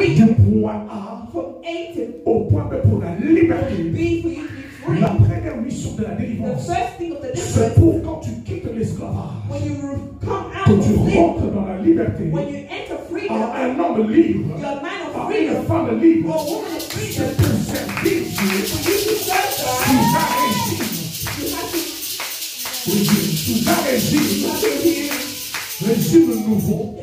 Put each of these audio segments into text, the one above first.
freedom. Du point A From A to au point B pour la liberté. B for you to be free. La première mission de la The délivrance, first thing of the c'est deliverance, pour quand tu quittes l'esclavage, when you come out que of tu slavery, rentres dans la liberté, when you enter freedom, en un homme libre, you're a man of en freedom, une femme libre, or a woman of c'est freedom. pour servir Dieu. For you to serve God, Tu vas régir. you have to Tu vas régir. Régime nouveau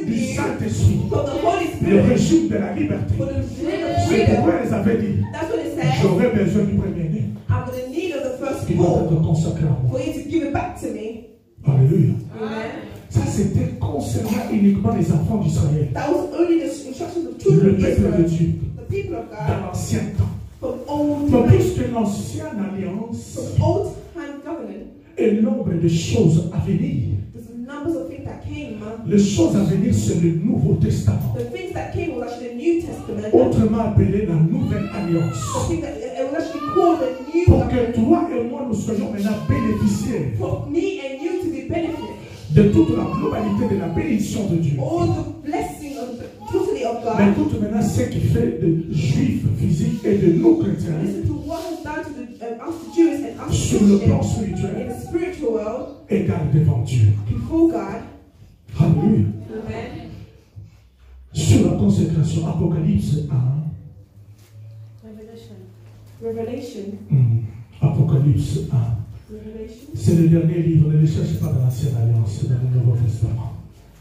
du Saint-Esprit. from the Holy Le Spirit, régime de la liberté. for the spirit of C'est freedom. pourquoi elles avaient dit, That's what it says. j'aurais besoin du premier-né I'm going to need of the first qui doit born être consacré à moi. for you to give it back to me. Alléluia. Amen. Ça, c'était concernant uniquement les enfants d'Israël. That was only the instructions of Le children of peuple de Israel, Dieu. the people of God, Dans l'ancien temps. from old Mais times, puisque l'ancienne alliance from old time covenant. est l'ombre des choses à venir. There's numbers of things that came, man. Les choses à venir, c'est le Nouveau Testament. The things that came was actually the New Testament. Autrement appelé la Nouvelle Alliance. The thing that it was actually called the New Pour que Covenant. toi et moi, nous soyons maintenant bénéficiaires For me and you to be benefited. de toute la globalité de la bénédiction de Dieu. All the blessing of the totally of Mais God. tout maintenant ce qui fait de juifs physiques et de nous chrétiens Listen to what has done to us the Jews and us sur le plan Christians spirituel in the spiritual world égal devant Dieu. before God. Alléluia. Amen. Sur la consécration, Apocalypse 1. Revelation. Apocalypse 1. Revelation. C'est le dernier livre. Ne le cherchez pas dans l'Ancienne Alliance, c'est dans le Nouveau Testament.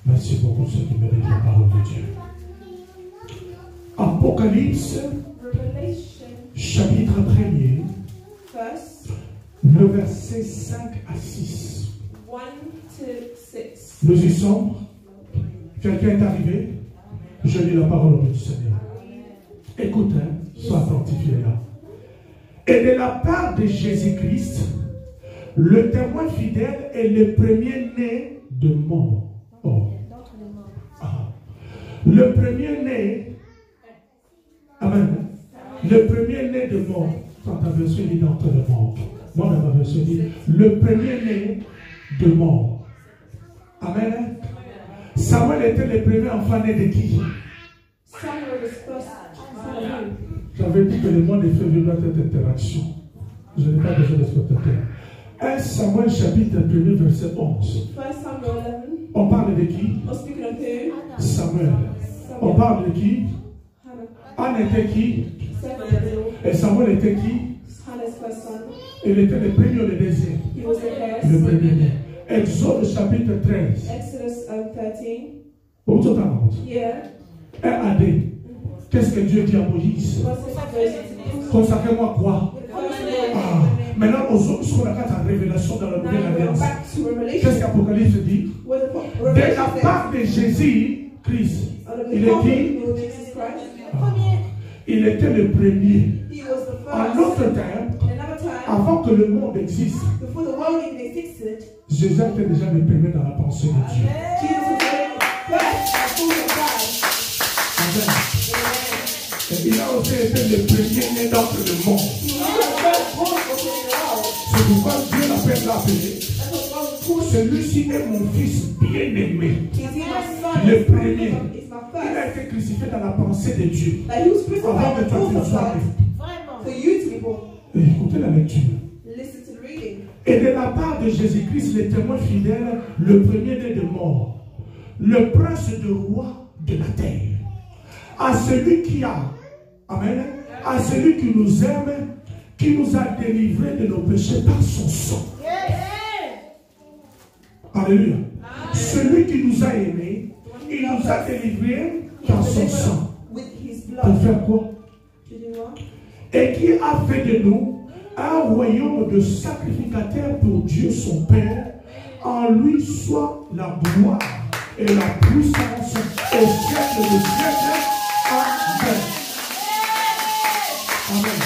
Merci beaucoup ceux qui méritent la parole de Dieu. Apocalypse, Revelation. chapitre 1er, First, le verset 5 à 6. 1 to 6. Nous y sommes. Quelqu'un est arrivé. Je lis la parole du Seigneur. Écoute, sois attentif là. Et de la part de Jésus-Christ, le témoin fidèle est le premier-né de mort. Oh. Ah. Le premier-né. Amen. Le premier-né de mort. Quand ta version dit d'entre de mort. Moi, dans ma version dit le premier-né de mort. Amen. Samuel était le premier enfant né de qui? Samuel was first son of who? J'avais dit que le mois de février doit être interaction. Je n'ai pas besoin de spectateurs. 1 Samuel chapitre 1er verset 11. First Samuel 11. On parle de qui? Oh, speaking of who? Samuel. On parle de qui? Hannah. Anne était qui? Samuel. Et Samuel était qui? Hannah's first son. Il était le premier ou le deuxième? He was the Le first. premier. Exode chapitre 13. Exodus 13. Où tu t'en Yeah. 1 à 2. Qu'est-ce que Dieu dit à Moïse? Consacrez-moi quoi? Ah. Maintenant, ce qu'on a la révélation dans la Now Nouvelle we're Alliance. back to Qu'est-ce Revelation. qu'Apocalypse dit? What the De la Revelation part de Jésus-Christ, il est qui? Jesus Christ. Il était le premier. He was the En first. notre temps, Another time, avant que le monde existe, before the world even existed, Jésus était déjà le premier dans la pensée de Dieu. Jesus was the first and full of God. Amen. Amen. Et il a aussi été le premier né d'entre le monde. He was the first born of the world. C'est pourquoi Dieu l'appelle That's what God was called. celui-ci est mon fils bien-aimé. He's my son. Le He's my premier. son, he's my Il a first. été crucifié dans la pensée de Dieu. Like he was Avant crucified que in the toi tu thought ne of sois God né. for you to be born. Et écoutez la lecture. Listen to the reading. Et de la part de Jésus-Christ, le témoin fidèle, le premier-né de mort, le prince de roi de la terre, à celui qui a, amen, à celui qui nous aime, qui nous a délivrés de nos péchés par son sang. Alléluia. Celui qui nous a aimés, il nous a délivrés par son sang. With his Pour blood. faire quoi? To do what? Et qui a fait de nous un royaume de sacrificateurs pour Dieu son Père. En lui soit la gloire et la puissance au siècle des siècles. Amen. Amen.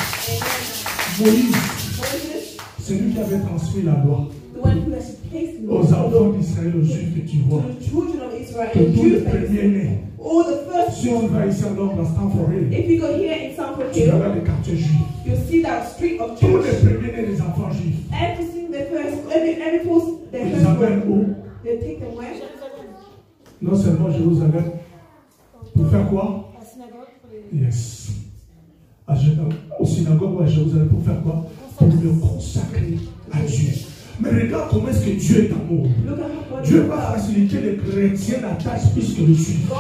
Moïse, Moses, c'est lui qui avait transmis la loi the one who has placed the aux enfants d'Israël, aux Juifs que tu vois. to the children of Israel, Que and tous les Jews, premiers-nés, all the first si on va ici à Londres, à Stamford Hill, If you go here in Stamford tu Hill, verras les quartiers juifs. you'll see that street of Tous church. les premiers-nés des enfants juifs, Every post, their ils first appellent one, où? they take them where? Non seulement Jérusalem, pour faire quoi? Yes. Au synagogue ou à Jérusalem, pour faire quoi? Pour me consacrer à Dieu. Mais regarde comment est-ce que Dieu est amour. Dieu va faciliter les chrétiens la tâche puisque le suivent.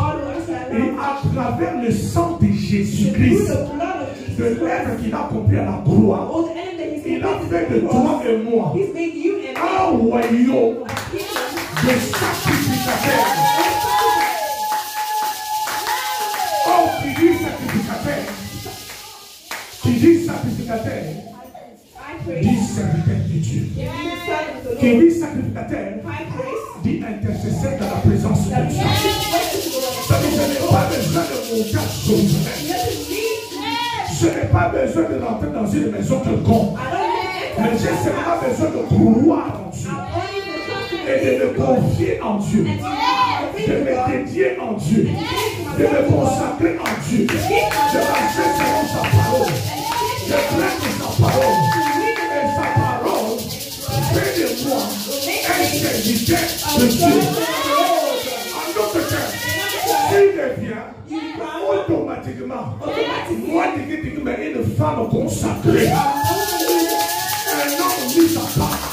Et à travers le sang de Jésus-Christ, de l'œuvre qu'il a accompli à la croix, il a fait de toi et moi un royaume de sacrificateurs. Oh, qui dit sacrificateur? Qui dit sacrificateur? Dit serviteur de Dieu. Qui dit sacrificateur? Dit intercesseur dans la présence de Dieu. Ça veut dire que je n'ai pas besoin de monter à Jérusalem. Je n'ai pas besoin de rentrer dans une maison de con. Mais j'ai seulement besoin de croire en Dieu. Et de me confier en Dieu. De me dédier en Dieu. De me consacrer en Dieu. De marcher selon sa parole. De prendre sa parole. Et sa parole fait de moi un serviteur de Dieu. En d'autres termes, il devient automatiquement, moi, une femme consacrée, un homme mis à part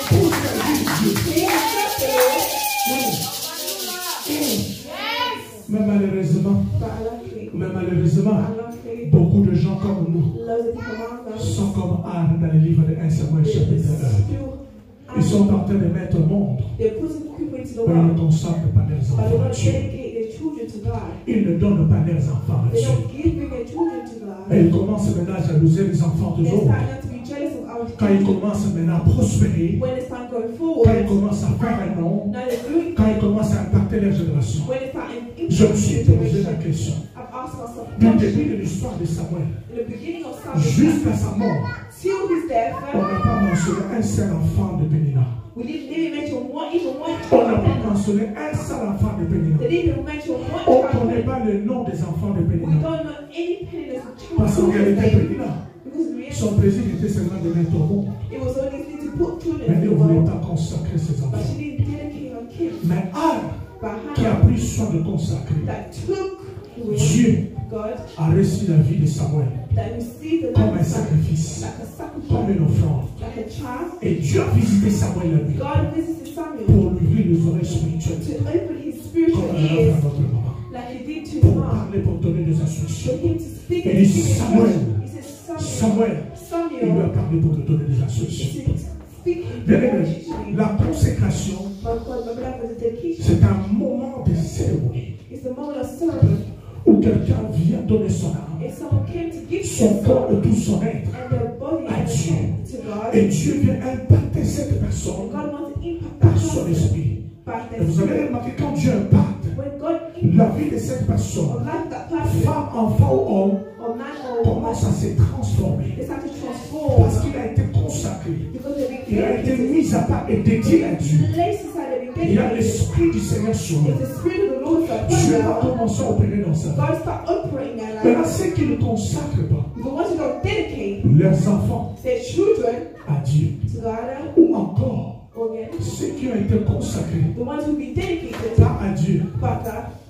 pour servir Dieu. Mais malheureusement, beaucoup de gens comme nous sont comme Anne dans le livre de 1 Samuel chapitre 1. Ils sont en train de mettre au monde, mais ils ne consacrent pas leurs enfants à Dieu. Ils ne donnent pas leurs enfants à Dieu. Et ils commencent maintenant à jalouser les enfants des autres. Quand ils commencent maintenant à prospérer, quand ils commencent à faire un nom, quand ils commencent à impacter leur génération, je me suis posé la question. Du début de l'histoire de Samuel, jusqu'à sa mort, on n'a pas mentionné un seul enfant de Pénina. On n'a pas mentionné un seul enfant de Pénina. On ne connaît pas le nom des enfants de Pénina. Parce qu'en réalité, Pénina, son plaisir était seulement de mettre au monde. Mais il ne voulait pas consacrer ses enfants. Mais Anne, qui a pris soin de consacrer, Dieu a reçu la vie de Samuel comme un sacrifice, comme une offrande. Et Dieu a visité Samuel la nuit pour lui ouvrir les oreilles spirituelles, comme un homme à notre maman, pour parler, pour donner des instructions. Et il dit Samuel, il lui a parlé pour te donner des instructions. La consécration, c'est un moment de cérémonie où quelqu'un vient donner son âme, son corps et tout son être à Dieu. Et Dieu vient impacter cette personne par son esprit. Et vous avez remarqué, quand Dieu impacte la vie de cette personne, femme, enfant ou homme, commence à se transformer. Parce qu'il a été consacré. Il a été mis à part et dédié à Dieu. Il y a l'esprit du Seigneur sur lui. Dieu va commencer à opérer dans sa vie. Maintenant, ceux qui ne consacrent pas leurs enfants à Dieu, ou encore ceux qui ont été consacrés à Dieu,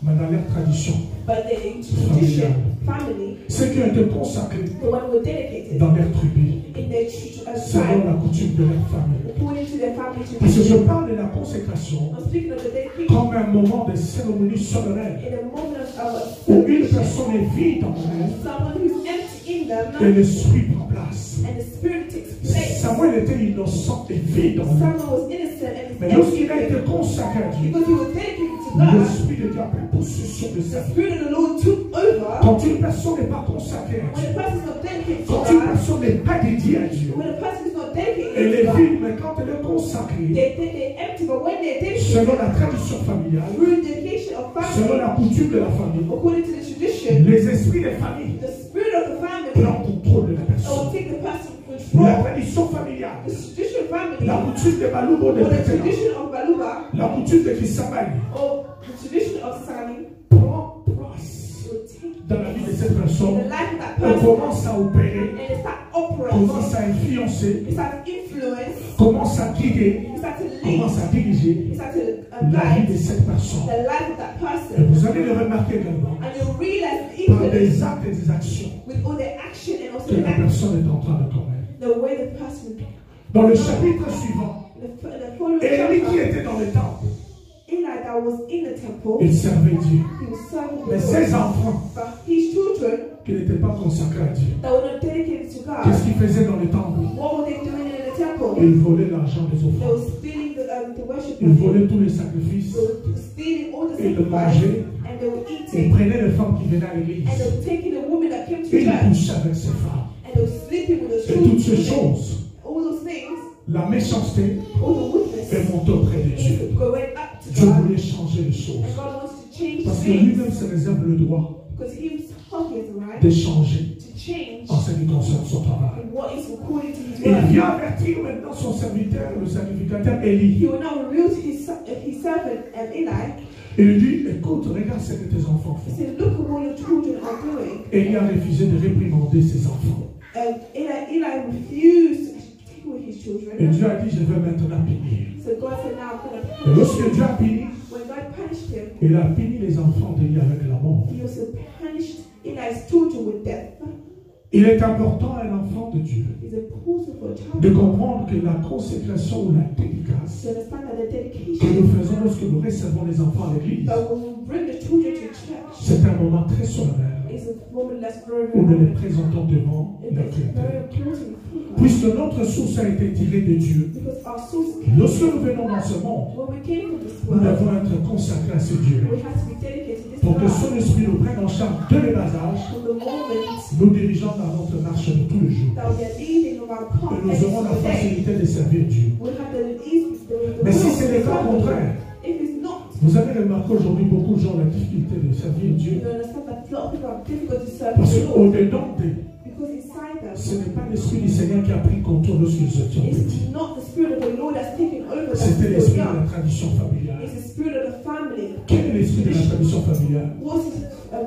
mais dans leur tradition familiale, ceux qui ont été consacrés dans leur tribu, selon la coutume de leur famille. Parce que je parle de la consécration comme un moment de cérémonie solennelle où une personne est vide en elle et l'esprit prend place. Samuel était innocent et vide en lui. Mais lorsqu'il a été consacré à Dieu, l'esprit de Dieu a pris possession de sa vie. Quand une personne n'est pas consacrée à Dieu, quand une personne n'est pas dédiée à Dieu, elle est vide, mais quand elle est consacrée, selon la tradition familiale, selon la coutume de la famille, les esprits des familles prennent contrôle de la personne. La tradition familiale, la coutume de Baloubo de Pétena, la coutume de Kissamani prend place dans la vie de cette personne. On commence à opérer, commence à influencer, commence à guider, commence à diriger la vie de cette personne. Et vous allez le remarquer également. par des actes et des actions with all the action and also que the la action, personne est en train de commettre. the way the person, Dans le chapitre suivant, the following Élie qui chapter, était dans le temple, Eli that was in the temple, il servait Dieu. he was serving Mais the ses Lord. enfants But his children qui n'étaient pas consacrés à Dieu, that were not dedicated to qu'est-ce God, qu'ils faisaient dans le temple? what were they doing in the temple? Ils volaient l'argent des They offrandes. were stealing the worship Ils money. volaient tous les sacrifices. They were stealing all the Et le sacrifice, mangeaient. and they were Ils eating, prenaient les femmes qui venaient à l'église. and they were taking the woman that came to Ils church, couchaient avec ces femmes. and they were sleeping with the Et toutes ces children. choses, All those things, la méchanceté all the wickedness, est montée auprès de Dieu. is going up to Dieu God, voulait changer les choses. and God wants to change Parce que things, lui-même se réserve le droit because He himself has the right de changer to change en ce qui concerne son travail. what is according to His Il word. vient avertir maintenant son serviteur, le sacrificateur Élie. He will now reveal to his servant Eli. Il lui dit, écoute, regarde ce que tes enfants He font. said, "Look at what your children are doing." Élie a refusé de réprimander ses enfants. Eli refused to take away his Et children. Dieu a dit, je vais maintenant punir. So God said, "Now I'm going to Et punish lorsque him." Dieu a puni, When God punished him, il a puni les enfants d'Élie avec la mort. He also punished Eli's children with death. Il est important à un enfant de Dieu It's important for a child de comprendre que la consécration ou la dédicace to understand that the que dedication nous faisons lorsque nous recevons les enfants à l'église, that when we bring the children to church c'est un moment très solennel is a moment that's very, où nous les very présentons devant It's la very créature. important for God. Puisque notre source a été tirée de Dieu, Because our source, lorsque nous venons dans ce monde, when we came from this nous world, devons être consacrés à ce Dieu. we have to be dedicated to this Pour que God. son esprit nous prenne en charge dès le bas âge, From the moment nous dirigeons dans notre marche de tous les jours. that we are leading of our path Et nous every aurons la single day, facilité de servir Dieu. we'll have the ease, the Mais si will c'est to le cas serve the Lord. contraire, If it's not, vous avez remarqué aujourd'hui beaucoup de gens ont la difficulté de servir Dieu. you understand that a lot of people are difficult to serve Parce the Lord. qu'au-dedans d'eux, Because inside them, ce n'est pas l'esprit du Seigneur qui a pris contrôle lorsqu'ils étaient petits. it's not the spirit of the Lord that's taken over them. C'était It's l'esprit de la tradition familiale. the spirit of the family. Quel est l'esprit de la tradition familiale? What is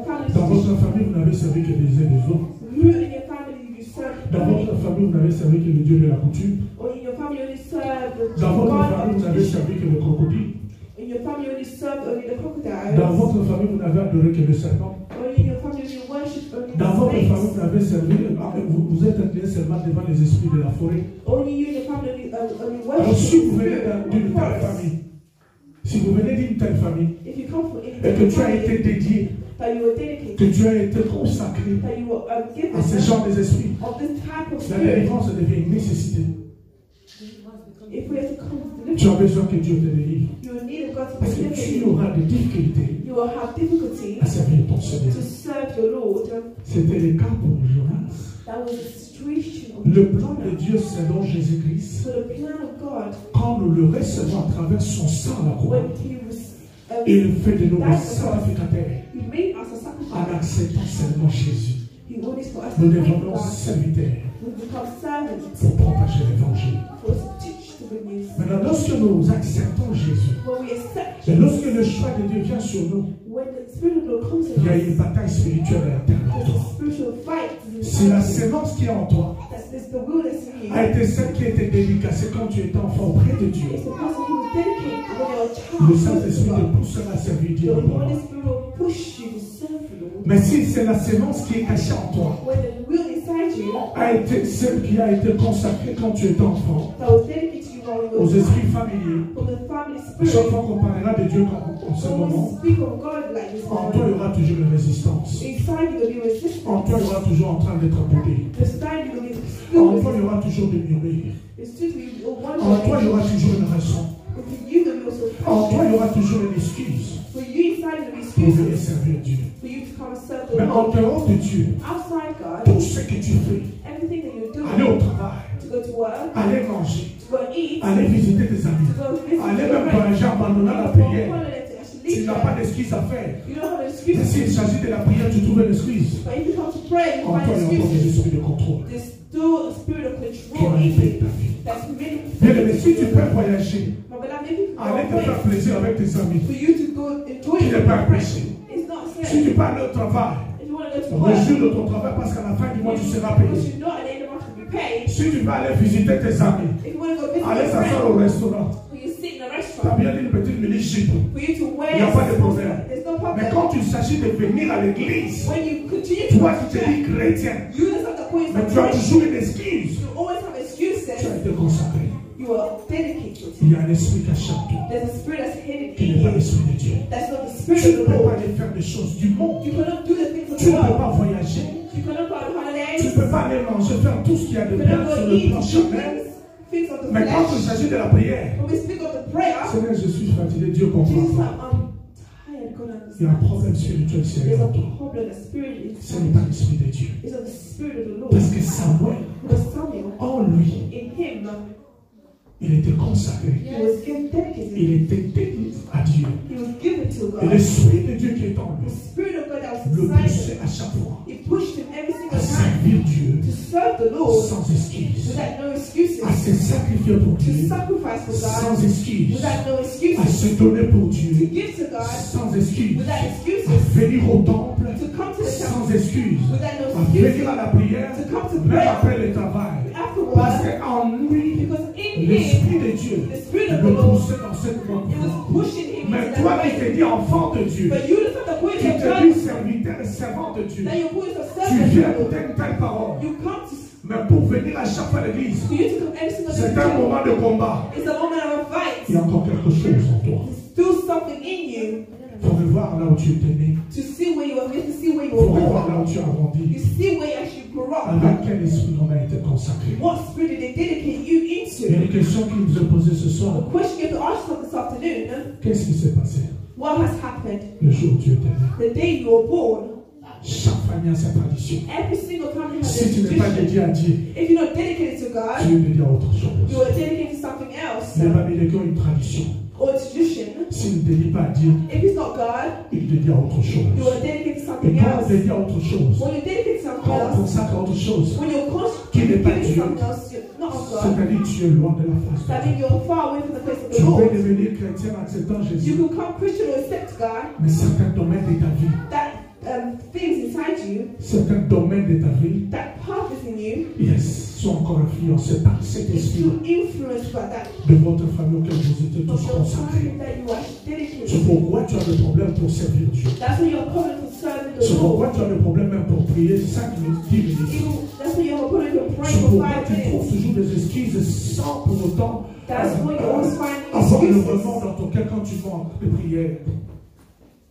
family Dans tradition? votre famille, vous n'avez servi que des uns des autres. Who in your family you serve? Dans votre famille, vous n'avez servi que le Dieu de la coutume. Or in your family only serve the Dans votre God famille, of vous n'avez tradition? servi que le crocodile. In your family only serve only the crocodiles? Dans votre famille, vous n'avez adoré que le serpent. Or in your family only worship only Dans the votre famille, snakes? vous n'avez servi, vous êtes incliné seulement devant les esprits de la forêt. Only you in your family only Alors worship si vous the venez spirit d'une of telle forest. famille, si vous venez d'une telle famille, If you come from any et que tu as family été dédié, that you were dedicated, que tu as été consacré that you were given à ce genre d'esprit, of this type of la spirit, délivrance devient une nécessité. if we have to come to Tu as deliver, besoin que Dieu te délivre. you will need God to Parce que deliver tu you. auras des difficultés You will have difficulty à servir ton Seigneur. to serve your Lord. C'était le cas pour Jonas. That was the situation of Le plan de Jonah. Dieu selon Jésus-Christ, So the plan of God, quand nous le recevons à travers son sang à la croix, when He was, il fait de nous des sacrificateurs He made us a en sacrifice. acceptant seulement Jésus. He wanted for us Nous to make devenons God. serviteurs We become servants pour propager l'évangile. for us to teach the good news. Maintenant, lorsque nous acceptons Jésus, When we accept et Jesus, lorsque le choix de Dieu vient sur nous, when the Spirit of God comes il y a in us, une bataille spirituelle à l'intérieur de there's a toi. spiritual fight. Si la sémence qui est en toi That's the will that's in you. a été celle qui était dédicacée quand tu étais enfant auprès de Dieu, It's the person who was dedicated when you're a child. le to Saint-Esprit te God. poussera à servir Dieu. The librement. Holy Spirit will push you to serve the Lord. Mais si c'est la sémence qui est cachée en toi, When the will inside you a été celle qui a été consacrée quand tu étais enfant, that was dedicated to you while you aux were esprits familiers, from the family à chaque spirit, fois qu'on parlera de Dieu en ce when moment, we speak of God like this, en toi il y aura toujours une résistance. inside you will be En toi resistance. il y aura toujours en train d'être boudé. Inside you will be En toi still il y aura toujours des murmures. It's still be one En toi il y way. aura toujours une raison. But for you there will be also En toi il y pressure. aura toujours une excuse For you inside there will be pour venir excuses servir Dieu. for you to come and serve Mais the en Lord. dehors de Dieu, Outside God, tout ce que tu fais, everything that you're aller au doing, travail, to go to work, aller manger, to go eat, aller visiter tes amis, to go visit aller your même friends, voyager en abandonnant la to go on prière. holiday to actually Tu leave n'as pas there. d'excuse à faire. You don't have an Mais excuse. s'il s'agit de la prière, tu trouves une excuse. But if you come to pray, you En find toi, il y a encore des excuses. esprits de contrôle There's still a spirit of qui control in manipulent you ta vie. that's really Bien aimé, si tu peux voyager, But beloved, if you aller te go faire away plaisir avec tes amis, for you to go enjoy qui n'est pas un your péché. it's not Si sin. tu peux aller au travail, If you want to go to work, réjouis de ton travail parce qu'à la fin du mois, tu seras because payé. you know at the end of the month you'll be paid. Si tu veux aller visiter tes amis, If you want to go visit aller your s'asseoir friend, au restaurant, or you sit in a restaurant, Tu as bien dit une petite mini-jupe. For you to wear Il n'y a pas de problème. there's no Mais problem. quand il s'agit de venir à l'église, When you continue to toi go qui to te dis church, chrétien, you just have to call mais yourself tu as Christian. toujours une excuse. You always have Tu as excuses. été consacré. You are dedicated. Il y a un esprit qui achète toi, There's a spirit that's hidden qui in n'est pas you. l'esprit de Dieu. That's not the Tu spirit ne of the peux pas Lord. aller faire des choses du monde. You cannot do the things of Tu the ne peux world. pas voyager. You cannot go on Tu holidays. ne peux pas aller manger, faire tout ce qu'il y a de You bien cannot sur go le eat, plan do charnel. things of the Mais quand il flesh. s'agit de la prière, When we speak of the prayer, Seigneur, je suis fatigué, Dieu comprend Jesus is pas. like, I'm tired, God Il y a un understands. problème spirituel There's sérieux a en toi. problem, a spirit Ce n'est inside. pas l'esprit de Dieu. It's of the spirit of the Lord. Parce que Samuel, Because Samuel, en lui, in him, il était consacré. he was given dedicated. Il était dédié à Dieu. He was given to Et God. l'esprit de Dieu qui est en The lui spirit of God that le was inside poussait him, à chaque fois he pushed him every à single time servir Dieu to serve the Lord sans excuse, without no excuses, à se sacrifier pour to Dieu sacrifice for God sans excuse, without no à excuses, se donner pour to Dieu give to God sans excuse, without à excuses, venir au temple to come to the sans temple excuse, without no à venir excuses, à la prière to come to même prayer après le travail. Parce afterwards, qu'en lui, because in him, l'Esprit de Dieu the spirit of the le Lord, poussait dans cette voie. it was pushing him Mais into toi that qui te way. dis enfant de Dieu, But you just have to put qui your te dis trust serviteur et servant de Dieu, that you put your tu servant viens to écouter une telle parole. you come to Mais pour venir à chaque fois à l'église, for you to come every single c'est un day. moment de combat. It's a moment of a fight. Il y a encore quelque chose en toi. There's still something in you Il faut revoir là où tu étais né. to see where you are, to see where Il you faut were revoir born. là où tu as grandi. You see where you actually grew up. Avec quel esprit on a été consacré. What spirit did they dedicate you Il y a into? une question qui nous est posée ce The soir. question you have to ask yourself this afternoon, Qu'est-ce qui s'est passé what has happened le jour où tu étais né? the day you were born? Chaque famille a sa tradition. Every single time you have Si a tu n'es pas tradition. dédié à Dieu, If you're not dedicated to God, tu es dédié à autre you chose. are dedicated to something else Les familles qui ont une tradition, or a tradition. s'il ne dédie pas à Dieu, If it's not God, il dédie à autre chose. you are dedicated to Et something quand on else. dédie à autre chose, When you're dedicated to something quand on else, consacre à autre chose, when you're Qui n'est pas dedicated to Dieu. something else, you're not of God. c'est-à-dire tu es loin de la face That de Dieu. means you're far away from the place of Tu the peux Lord. devenir chrétien en acceptant You Jésus, can come Christian or accept God. mais certains domaines de ta vie, That things inside you, certains domaines de ta vie, that purpose in you, yes, sont encore influencés par cet is esprit still influenced by that de votre famille auquel vous étiez of tous your consacrés. family that you are C'est dedicated. pourquoi tu as le problème pour servir Dieu. That's why you're calling for serving the C'est pourquoi Lord. tu as le problème même pour prier 5 minutes, 10 minutes. That's why you're calling for praying C'est for pourquoi 5 tu trouves minutes. toujours des excuses sans pour autant That's why you're always finding avoir le excuses. remords dans ton cœur quand tu vas de prière.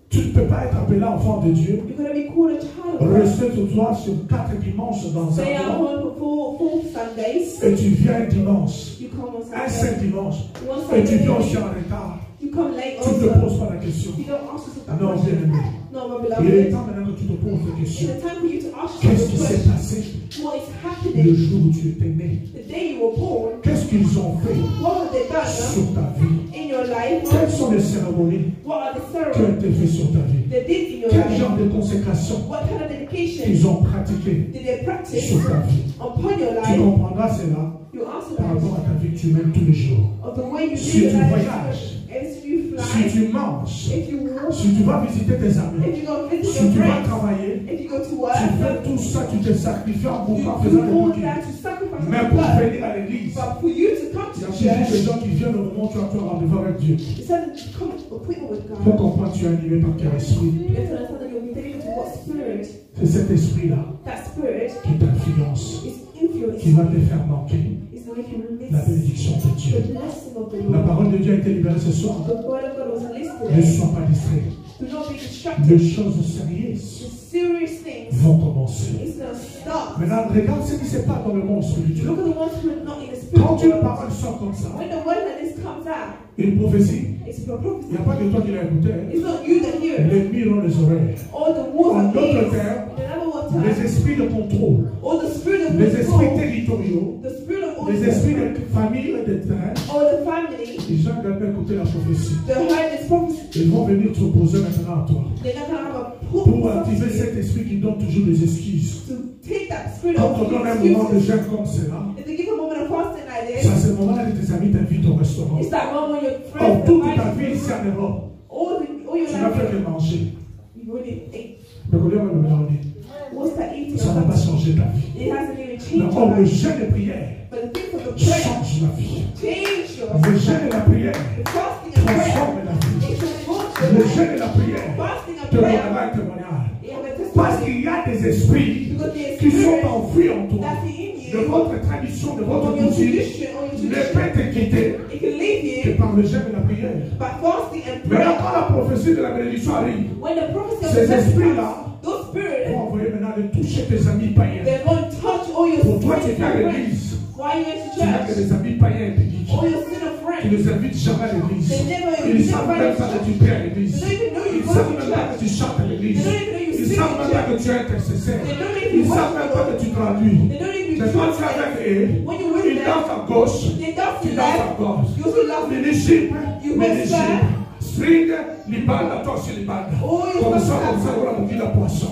Tu ne peux pas être appelé enfant de Dieu, You're going to be called a child of God. rester sur toi sur 4 dimanches dans Stay at un mois, home for four Sundays. et tu viens un dimanche, You come on un Sunday. seul dimanche, One et tu viens Sunday. aussi en retard. You come late Tu ne te also. poses pas la question. You don't ask yourself that Non, question. bien aimé. No, my Il est beloved. temps maintenant que tu te poses des It's questions. a time for you to ask Qu'est-ce yourself qui the s'est question. passé What is le happening jour où tu étais né? the day you were born? Qu'est-ce qu'ils ont fait What have they done sur ta vie? in your life? Quelles sont les cérémonies What are the qui ont ceremonies été faites sur ta vie? they did in your Quel life? genre de consécration What kind of dedication qu'ils ont pratiqué did they practice sur ta vie? upon your Tu life? comprendras cela You answer par that rapport à ta vie que tu mènes tous les jours. of the way you Si live tu your life. voyages, If you si fly, tu manges, if you walk, si tu vas visiter tes amis, if you go visit si your tu vas friends, travailler, if you go to tu work, fais tout ça, tu te sacrifies en you beaucoup en do faisant des all bouquets. that to sacrifice Mais your pour blood. venir à l'église, But for you to come il y a to toujours des church, gens qui viennent au moment où tu as ton rendez-vous avec Dieu. it's time to come to appointment with Il faut God. comprendre que tu es animé par quel esprit. You have to understand that you'll be dedicated to what spirit. C'est cet esprit-là That spirit qui t'influence, is influence. qui va te faire manquer Is to make you la miss bénédiction de the Dieu. blessing of the La Lord. parole de Dieu a été libérée ce soir. The word of God was released Ne today. sois pas distrait. Do not be Les distracted. choses sérieuses The serious things vont commencer. is going to start. Maintenant, regarde ce qui se passe dans le monde spirituel. Look at the ones who are not in the Quand spirit une world. parole sort comme ça, When the word like this comes out, une prophétie, it's a il prophecy. n'y a pas que toi qui l'as écouté. Hein. It's not you that hear it. L'ennemi ont les oreilles. All the wolves En are d'autres ears. termes, In another les words, esprits de contrôle, all the spirit of les esprits control, territoriaux, the spirit of all les esprits de famille et de terrain, all the family, les gens doivent écouter la prophétie. they heard this prophecy. Ils vont venir te poser maintenant à toi. They're not going to have a Pour activer pull cet esprit qui donne toujours des excuses. to take that spirit Quand on of donne un moment de excuses. jeûne comme cela, If they give a moment of fasting like ça this, c'est le moment là que tes amis t'invitent au restaurant. it's that moment when your Or friends toute ta invite vie you. ici en Europe, All your tu n'as fait life, que manger. you've already ate. Mais regarde le Mélanie, What's that eating? ça n'a pas changé ta vie. It hasn't even Mais changed or your le life. jeûne et prière But the things of the prayer change la vie. change your Le jeûne et la prière The fasting and a des esprits qui sont enfouis en toi. De votre tradition, de votre coutume, ne peut t'inquiéter que par le jeûne et la prière. Mais là, quand la prophétie de la bénédiction arrive, ces esprits-là vont envoyer maintenant de toucher tes amis païens. Pour toi, tu es à l'église. Tu n'as que des amis païens impudiques. Tu ne les invites jamais à l'église. Ils ne savent même pas que tu pries à l'église. Ils ne savent même pas que tu chantes à l'église. Ils ne savent même pas que tu es intercesseur. Ils ne savent même pas que tu traduis. C'est quand tu es avec eux, ils dansent à gauche, tu danses à gauche. Ministre, string, libanda, toi aussi libanda. Comme ça, on a mouillé la poisson.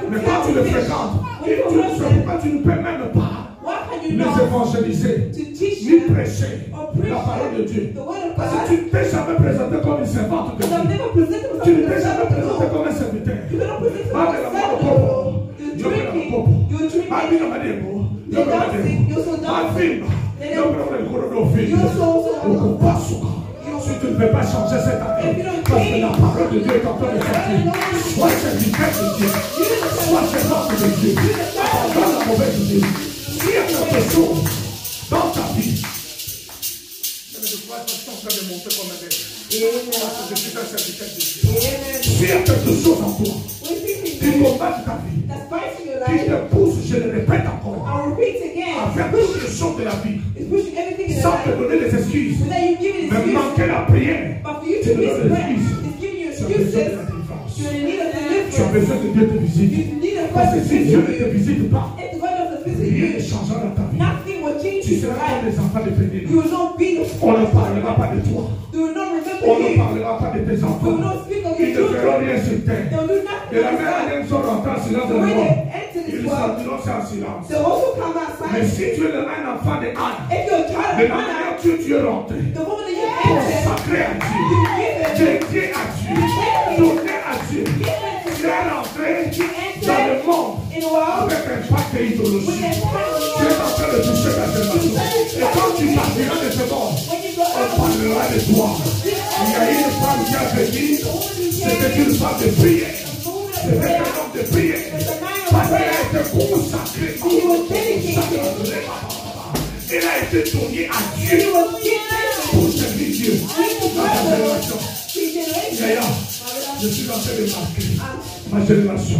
Mais quand tu le fréquentes, tu ne peux même pas les évangéliser, ni prêcher la parole de Dieu. Parce que tu ne t'es jamais présenté comme une servante de Dieu. Tu ne t'es jamais présenté comme un serviteur. Si tu ne veux pas changer cette année, parce que la parole de Dieu est en train de sortir, sois serviteur de Dieu, sois servante de Dieu, abandonne la mauvaise idée. S'il y a quelque chose dans ta vie, je ne crois pas que je suis en train de monter comme un bébé. Parce que je suis un serviteur de Dieu. S'il y a quelque chose en toi qui combat ta vie, qui te pousse, je le répète encore, à faire toutes les choses de la vie, sans te donner des excuses, mais manquer la prière, tu te donnes des excuses. Tu as besoin de la délivrance. Tu as besoin que Dieu te visite. Parce que si Dieu ne te visite pas, rien ne changera dans ta vie. Tu seras comme les enfants de Pénélope. On ne parlera pas de toi. On ne parlera pas de tes enfants. Ils ne feront rien sur terre. De la même manière qu'ils sont rentrés en silence de mort, ils sortiront en silence. Mais si tu es un enfant de Anne, de la manière que tu es rentré, consacré à Dieu, dédié à Dieu, donné à Dieu, tu es rentré dans le monde avec un pacte idéologique. Tu es en train de toucher la démation. Et quand tu partiras de ce monde, on parlera de toi. Il y a une femme qui a vécu, c'était une femme de prière. C'était un homme de prière. Parce qu'elle a été consacrée. Elle a été tournée à Dieu pour servir Dieu dans sa génération. Je suis en train de marquer ma génération.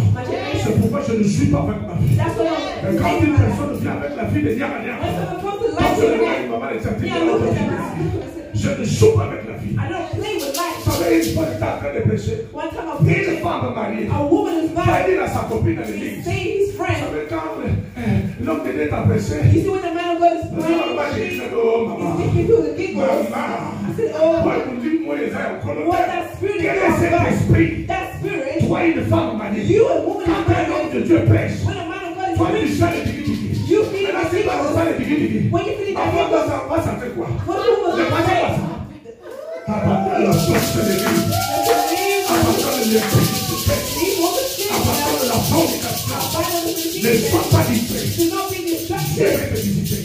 C'est pourquoi je ne suis pas avec ma fille. Mais quand une personne vient avec la fille de Yamania, quand je regarde une maman de certificat, je ne joue pas avec la fille. Vous savez, une fois j'étais en train de prêcher, une femme mariée va dire à sa copine à l'église. Vous savez, quand l'homme de Dieu t'a prêché, quel est cet esprit? Toi, une femme mariée, quand un homme de Dieu prêche, toi, tu sens le digidigi. Mais là, si tu sens le digidigi, avant de savoir, ça fait quoi? Le matin, ça. Abandonne la force de l'église. Abandonne l'électricité. Abandonne la fornication. Ne sois pas distrait. Dieu va te visiter.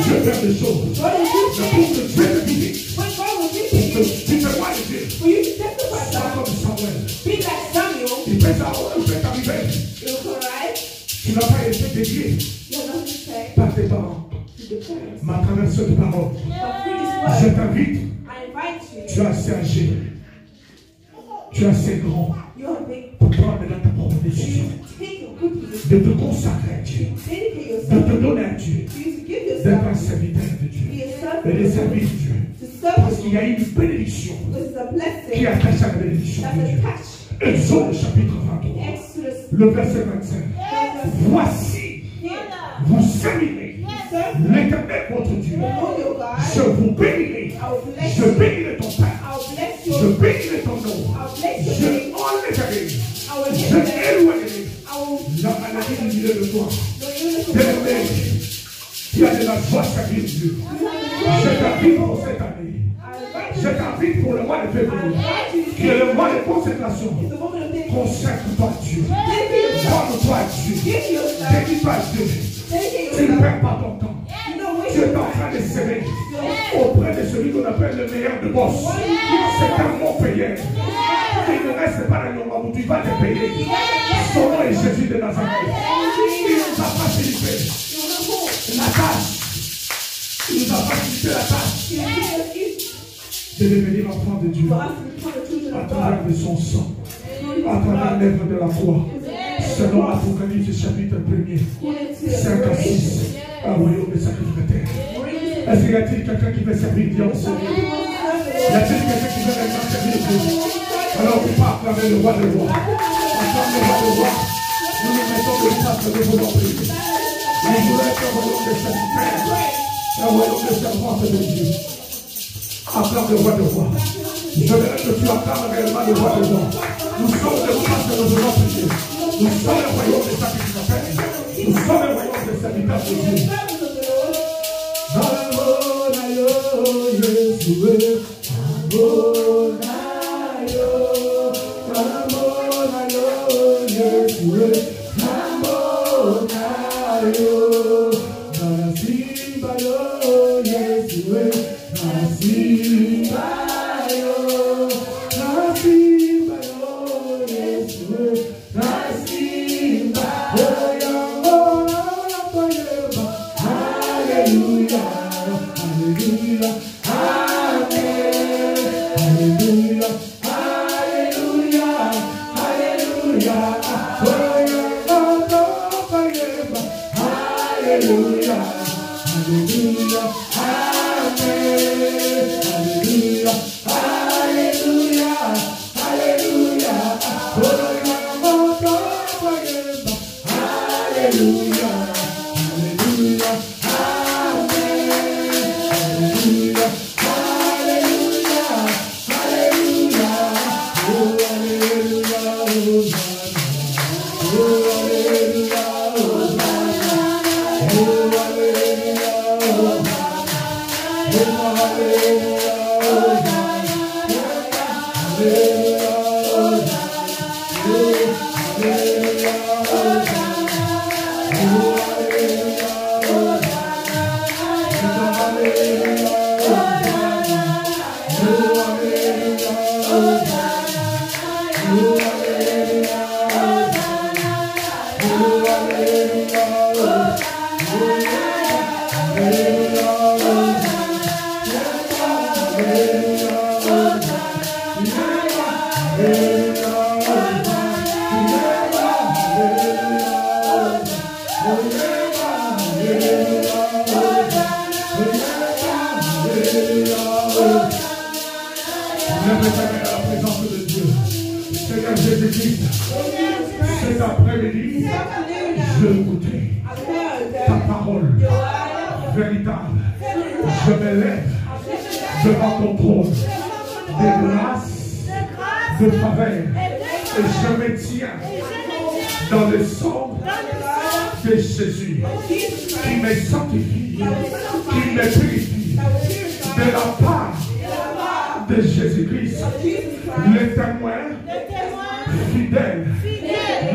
Dieu va faire des choses. Mais pour que Dieu te visite, pour que tu te vois de Dieu, sois comme Samuel. Il peut t'arriver. Tu n'as pas été dédié par tes parents. Mais à travers cette parole, je t'invite. Tu es assez âgé. Tu es assez grand pour prendre ta propre décision. De te consacrer à Dieu. De te donner à Dieu. D'être un serviteur de Dieu. Et de servir Dieu. Parce qu'il y a une bénédiction qui attache à la bénédiction de Dieu. Exode chapitre 23. Le verset 25. Voici, vous servirez l'Éternel votre Dieu. Je vous bénirai. Je bénirai ton père. Je bénirai ton nom. Je enlèverai. Je éloignerai la maladie du milieu de toi. Bien-aimé, tu as de la joie servir Dieu. Je t'invite pour cette année. Je t'invite pour le mois de février, qui est le mois de consécration. Consacre-toi à Dieu. Donne-toi à Dieu. Dédie-toi à Dieu. Tu ne perds pas ton temps. Tu es en train de s'aimer auprès de celui qu'on appelle le meilleur de boss. C'est un bon payeur. Il ne reste pas dans le moment où tu vas te payer. Son nom est Jésus de Nazareth. Il nous a facilité la tâche. Il nous a facilité la tâche de devenir enfant de Dieu à travers de son sang, à travers l'œuvre de la croix. Selon Apocalypse chapitre 1er, 5 à 6, un royaume de sacrificateurs. Est-ce qu'il y a-t-il quelqu'un qui veut servir Dieu en ce lieu? Y a-t-il quelqu'un qui veut réellement servir Dieu? Alors on part avec le roi de roi. Ensemble le roi de roi, nous nous mettons le sacre de vos prier. Nous voulons être un royaume de sacrificateurs, un royaume de servante de Dieu. Acclame le roi de roi. Je verrai que tu acclames réellement le roi de roi. Nous sommes des rois que nous voulons prier. Nous sommes le royaume des sacrificateurs. Nous sommes le royaume des serviteurs de Dieu. Cet après-midi, je goûtais ta parole véritable. Je me lève devant ton trône de grâce, de faveur, et je me tiens dans le sang de Jésus qui me sanctifie, qui me purifie de la part de Jésus-Christ, le témoin fidèle,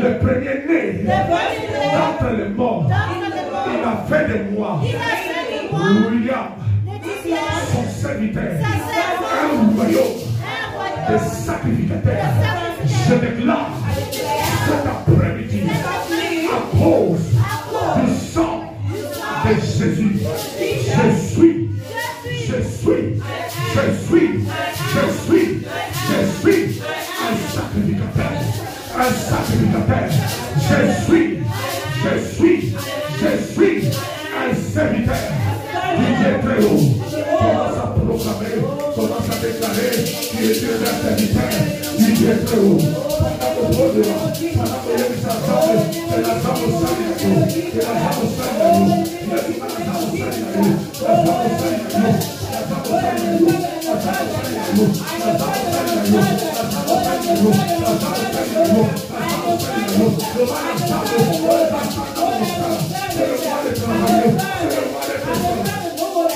le premier-né d'entre les morts. Il a fait de moi, William, son serviteur, un royaume de sacrificateurs. Je déclare cet après-midi, à cause du sang de Jésus, je suis un sacrificateur. Un sacrificateur. Je suis un serviteur du Dieu très haut. Commence à proclamer, commence à déclarer qu'il est un serviteur du Dieu très haut. Pendant le trône de là, pendant que les assemblées, c'est la femme au salut, c'est la femme au salut, il a dit la femme au salut, la femme au salut, la femme au salut, la femme au salut, la femme au salut, la femme au salut,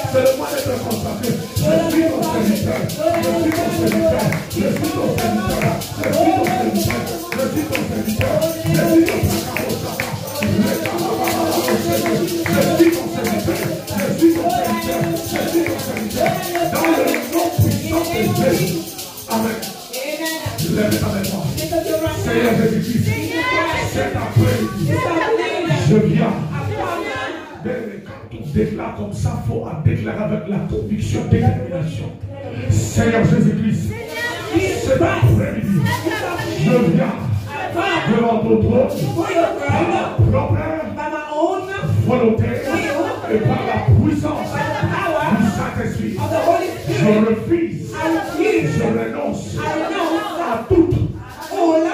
c'est le mois d'être consacré. Je suis ton serviteur. Je suis ton serviteur. Je suis ton serviteur. Je suis ton serviteur. Je suis ton serviteur. Je suis ton serviteur. Je suis ton serviteur. Je suis ton serviteur. Je suis ton serviteur. Dans le nom puissant de Jésus. Amen. Lève avec moi. Seigneur Jésus-Christ. Cet après-midi. Je viens. Quand on déclare comme ça, il faut déclarer avec la conviction, détermination. Seigneur Jésus-Christ, cet après-midi, je viens devant ton trône par ma propre volonté et par la puissance du Saint-Esprit. Je refuse, je renonce à toute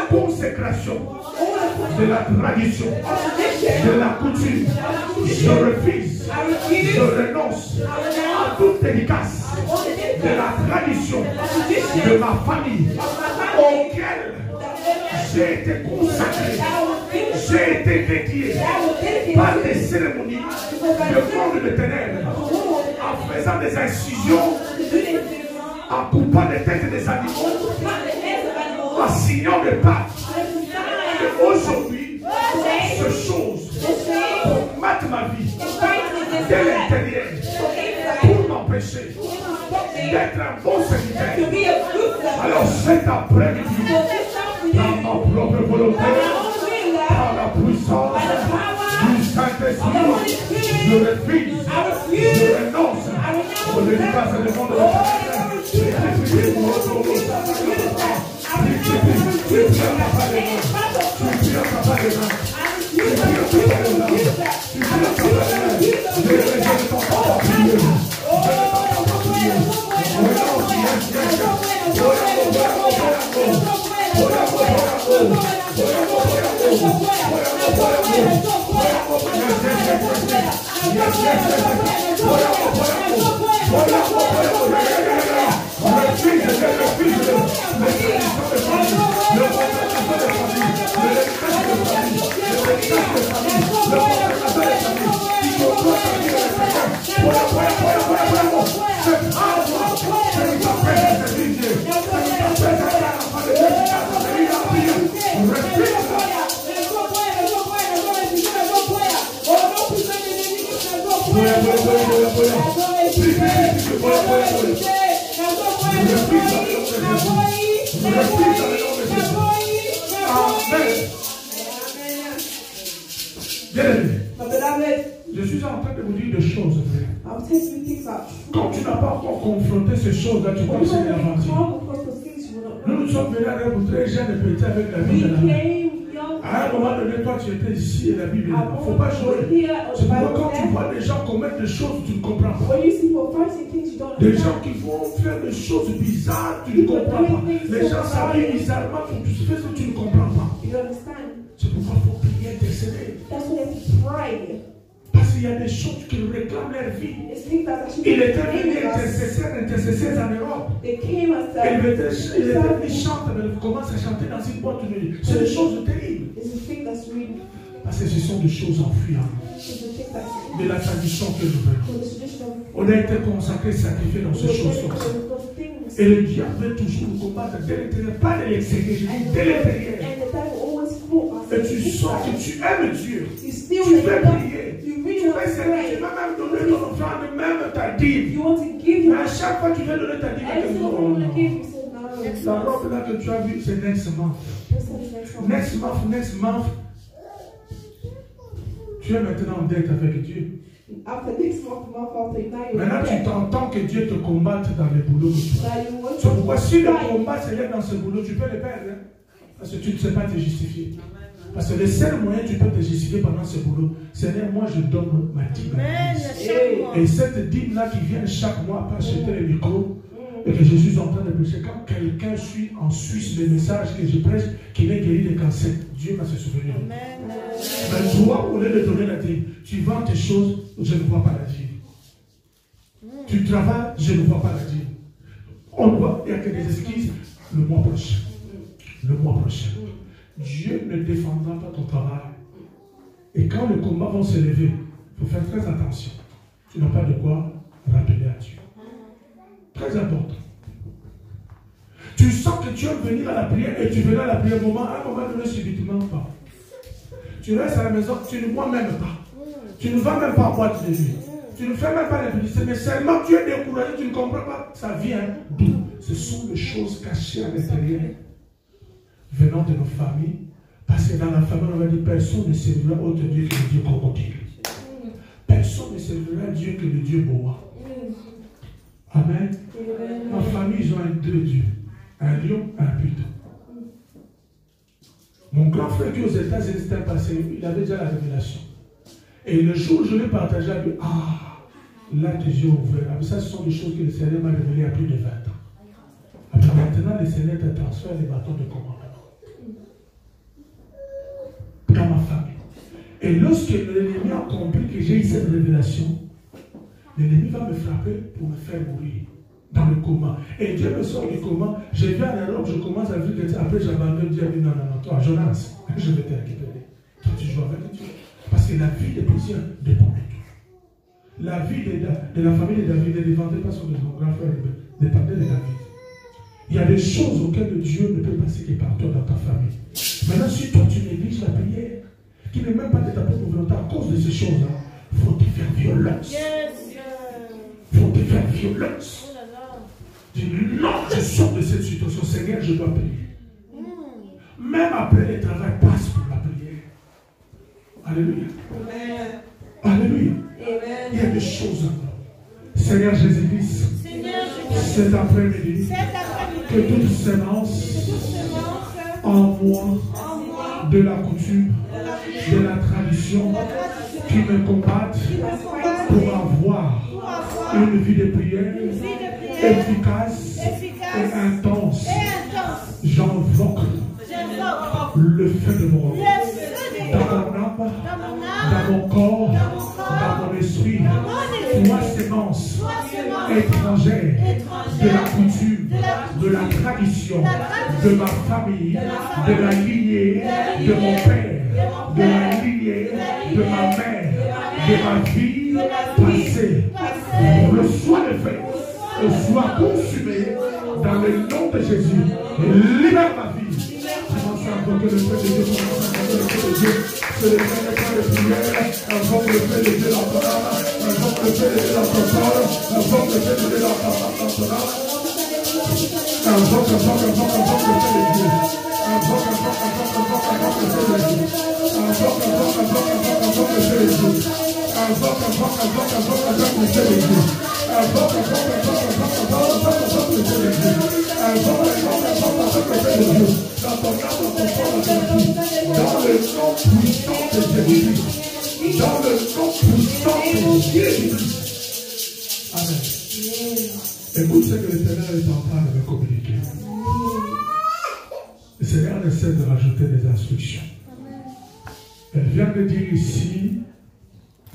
consécration de la tradition, de la coutume. Je refuse, je renonce à toute dédicace de la tradition de ma famille auquel j'ai été consacré, j'ai été dédié par des cérémonies de monde de ténèbres, en faisant des incisions, en coupant les têtes des animaux, en signant des pactes. Et aujourd'hui, ces choses combattent ma vie de l'intérieur pour m'empêcher d'être un bon serviteur. Alors cet après-midi, dans ma propre volonté, par la puissance du Saint-Esprit, je refuse, je renonce aux dédicaces du monde de Je suis en train de vous dire des choses, frère. Quand tu n'as pas encore confronté ces choses-là, tu vas essayer d'avancer. Nous sommes venus à vous très jeunes et petits avec la Bible de la main. À un moment donné, toi tu étais ici et la Bible est là. Il ne faut pas jouer. C'est pourquoi quand tu vois des gens commettre des choses, tu ne comprends pas. Des gens qui vont faire des choses bizarres, tu ne comprends pas. Les gens s'habillent bizarrement, tu fais ce que tu ne comprends pas. C'est pourquoi il faut prier, intercéder. Parce qu'il y a des choses qui réclament leur vie. Il était venu intercesseur en Europe. Il était venu chanter, mais il commence à chanter dans une boîte de nuit. C'est des choses terribles. Parce que ce sont des choses enfouies de la tradition que nous venons. On a été consacré, sacrifié dans ces choses comme ça. Et le diable veut toujours nous combattre de l'intérieur, pas de l'extérieur, je dis de l'intérieur. Et tu sens que tu aimes Dieu. Tu veux prier. Tu veux servir. Tu vas même donner ton offrande, même ta dîme. Mais à chaque fois que tu veux donner ta dîme, la robe là que tu as vue, c'est next month. Next month. Tu es maintenant en dette avec Dieu. Maintenant, tu t'entends que Dieu te combatte dans les boulots que tu as. C'est pourquoi si le combat s'élève dans ce boulot, tu peux le perdre. Hein? Parce que tu ne sais pas te justifier. Parce que le seul moyen que tu peux te justifier pendant ce boulot, Seigneur, moi je donne ma dîme. Et cette dîme-là qui vient chaque mois pas acheter le micro, et que je suis en train de prêcher, quand quelqu'un suit en Suisse le message que je prêche, qu'il est guéri de cancer, Dieu va se souvenir. Mais toi, au lieu de donner la dîme, tu vends tes choses, je ne vois pas la dîme. Tu travailles, je ne vois pas la dîme. On voit, il n'y a que des excuses. Le mois prochain. Le mois prochain. Dieu ne défendra pas ton travail. Et quand le combat va se lever, il faut faire très attention. Tu n'as pas de quoi rappeler à Dieu. Très important. Tu sens que tu veux venir à la prière et tu viens à la prière à un moment donné subitement pas. Tu restes à la maison, tu ne bois même pas. Tu ne vas même pas en boîte de nuit. Tu ne fais même pas la publicité, mais seulement tu es découragé, tu ne comprends pas. Ça vient d'où? Ce sont les choses cachées à l'intérieur, venant de nos familles, Parce que dans la famille, on va dire personne ne servira autre Dieu que le Dieu crocodile. Personne ne servira Dieu que le Dieu boa. Amen. Ma famille, ils ont deux dieux. Un lion, un python. Mon grand frère qui aux États-Unis était passé, il avait déjà la révélation. Et le jour où je l'ai partagé avec lui, là tes yeux ouverts. Ça, ce sont des choses que le Seigneur m'a révélées il y a plus de 20 ans. Maintenant, le Seigneur te transfère les bâtons de commandement. Dans ma famille. Et lorsque l'ennemi a compris que j'ai eu cette révélation, l'ennemi va me frapper pour me faire mourir dans le coma. Et Dieu me sort du coma, je viens en Europe, je commence à vivre, après j'abandonne, Dieu dit non, toi, Jonas, je vais te récupérer. Toi, tu joues avec Dieu. Parce que la vie des plusieurs dépend de toi. La vie de la famille de David ne dépendait pas sur son grand frère, dépendait de David. Il y a des choses auxquelles Dieu ne peut passer que par toi dans ta famille. Maintenant, si toi tu négliges la prière, qui n'est même pas de ta propre volonté, à cause de ces choses-là, il faut te faire violence. Il faut te faire violence. Dis non, je sors de cette situation, Seigneur, je dois prier. Même après le travail, passe pour la prière. Alléluia. Alléluia. Il y a des choses encore. Seigneur Jésus-Christ, cet après-midi, que toute sémence en moi, de la coutume, de la tradition, qui me combattent pour avoir une vie de prière efficace et intense. J'invoque le feu de mon dans mon âme, dans mon corps, dans mon esprit. Toi, sémence étrangère de la coutume, de la tradition, de ma famille, de la lignée de mon père, de la lignée de ma mère, de ma vie passée. Reçois le feu, soit consumé dans le nom de Jésus. Libère ma vie. Commence à invoquer le feu de Dieu, commence à invoquer le feu de Dieu. C'est le feu de prière, invoque le feu de Dieu dans ton âme, invoque le feu de Dieu dans ton corps, invoque le feu de Dieu dans ton âme. Invoque le feu de Dieu. Invoque le feu de Dieu. Invoque le feu de Dieu. Dans le nom puissant de Jésus-Christ. Dans le nom puissant de Jésus-Christ. Amen. Écoute ce que le Seigneur est en train de me communiquer. Le Seigneur essaie de rajouter des instructions. Elle vient de dire ici,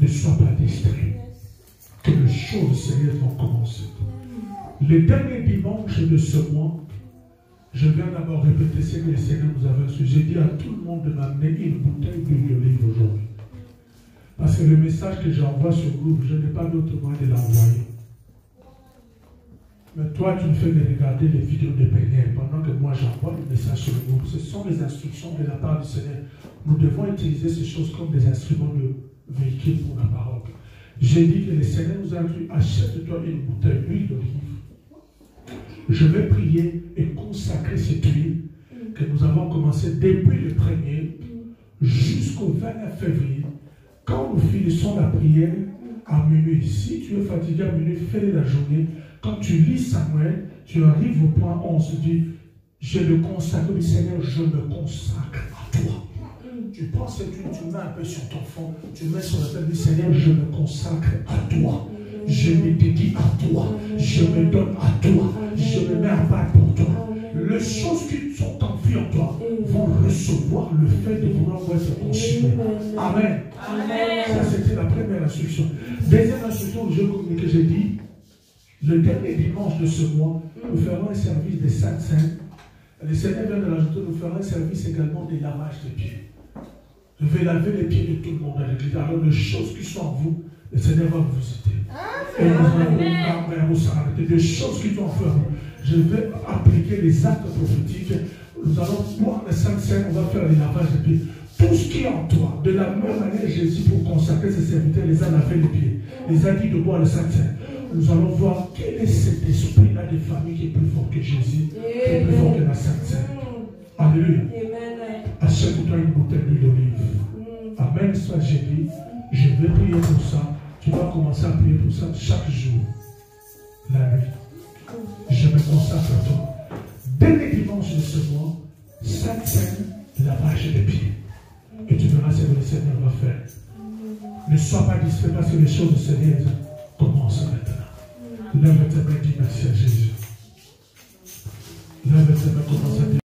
ne sois pas distrait. Que les choses du Seigneur vont commencer. Le dernier dimanche de ce mois, je viens d'abord répéter ce que le Seigneur nous avait instruit. J'ai dit à tout le monde de m'amener une bouteille d'huile d'olive aujourd'hui. Parce que le message que j'envoie sur le groupe, je n'ai pas d'autre moyen de l'envoyer. Mais toi, tu me fais me regarder les vidéos de Béniel pendant que moi j'envoie le message sur le groupe. Ce sont les instructions de la part du Seigneur. Nous devons utiliser ces choses comme des instruments de véhicule pour la parole. J'ai dit que le Seigneur nous a dit, achète-toi une bouteille d'huile d'olive. Je vais prier et consacrer cette huile que nous avons commencé depuis le 1er jusqu'au 29 février. Quand nous finissons la prière à minuit, si tu es fatigué à minuit, fais la journée. Quand tu lis Samuel, tu arrives au point 11, tu dis, je le consacre, le Seigneur, je me consacre à toi. Tu penses que tu mets un peu sur ton fond, tu mets sur la tête du Seigneur, je me consacre à toi. Je me dédie à toi. Je me donne à toi. Je me mets à part pour toi. Les choses qui sont enviées en toi vont recevoir le fait de vouloir être consumées. Amen. Amen. Ça, c'était la première instruction. Deuxième instruction que j'ai dit, le dernier dimanche de ce mois, nous ferons un service de Sainte-Sainte. Le Seigneur vient de l'ajouter, nous ferons un service également de lavage des pieds. Je vais laver les pieds de tout le monde à l'église. Alors, les choses qui sont en vous, le Seigneur va vous visiter. Et nous allons vous arrêter des choses qui sont en vous. Je vais appliquer les actes prophétiques. Nous allons voir les Sainte-Sainte, on va faire les lavages des pieds. Tout ce qui est en toi, de la même manière, Jésus, pour consacrer ses serviteurs, les a lavé les pieds. Les a dit de boire le Sainte-Sainte. Nous allons voir quel est cet esprit-là de famille qui est plus fort que Jésus, qui est plus fort que la Sainte-Sainte. Alléluia. Achète toi une bouteille d'huile d'olive. Amen, soit j'ai dit, je vais prier pour ça. Tu vas commencer à prier pour ça chaque jour. La nuit. Je me consacre à toi. Dès les dimanches de ce mois, Sainte Seine, lavage des pieds. Et tu verras ce que le Seigneur va faire. Ne sois pas distrait parce que les choses du Seigneur commencent maintenant. Lève tes mains, dis merci à Jésus. Lève tes mains, commence à dire.